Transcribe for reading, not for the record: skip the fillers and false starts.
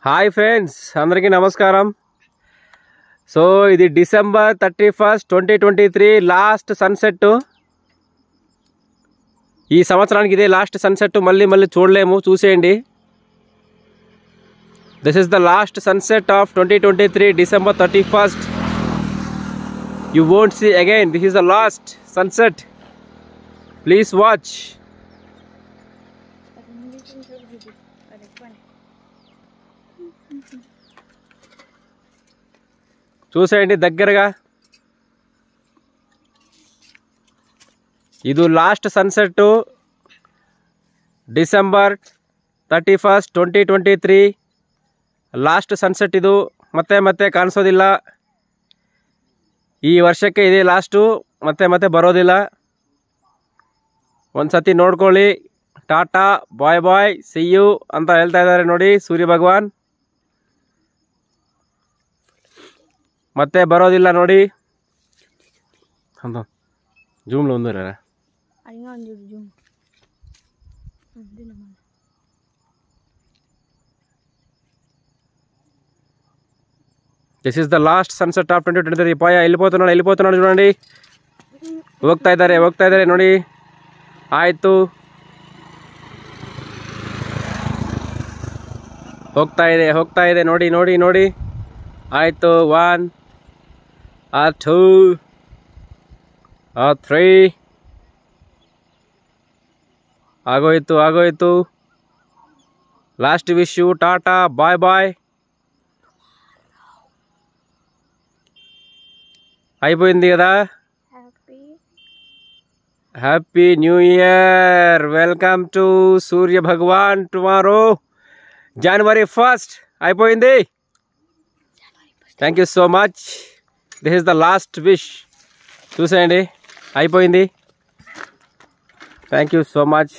Hi friends, అందరికీ నమస్కారం. So ఇది December 31st, 2023 లాస్ట్ సన్సెట్. ఈ సంవత్సరానికి ఇదే లాస్ట్ సన్సెట్. మళ్ళీ చూడలేము, చూసేయండి. This is the last sunset of 2023 December 31st. You won't see again. This is the last sunset. Please watch. చూసేయండి దగ్గరగా. ಇದು last sunset December 31st, 2023 last sunset. ಇದು ಮತ್ತೆ ಕಾಣಿಸೋದಿಲ್ಲ. ಈ ವರ್ಷಕ್ಕೆ ಇದೇ ಲಾಸ್ಟು, ಮತ್ತೆ ಬರೋದಿಲ್ಲ. ಒಂದ್ಸತಿ ನೋಡ್ಕೊಳ್ಳಿ. ಟಾಟಾ, ಬಾಯ್ ಬಾಯ್, ಸಿ ಯು ಅಂತ ಹೇಳ್ತಾ ಇದ್ದಾರೆ ನೋಡಿ ಸೂರ್ಯ ಭಗವಾನ್. ಮತ್ತೆ ಬರೋದಿಲ್ಲ ನೋಡಿ. ಜೂಮ್లో ఉందిరా. This is the last sunset of 2023. పోయా, వెళ్ళిపోతున్నాడు చూడండి. ಹೋಗ್ತಾ ಇದ್ದಾರೆ ನೋಡಿ. ಆಯಿತು, ಹೋಗ್ತಾ ಇದೆ ನೋಡಿ. ಆಯಿತು, 1 or 2 or 3 ಆಗೋಯ್ತು. Last wish you. Tata, bye bye. అయిపోయింది కదా. Happy new year. Welcome to Surya Bhagavan. Tomorrow January 1st అయిపోయింది. Thank you so much. This is the last wish. చూసేయండి, అయిపోయింది. Thank you so much.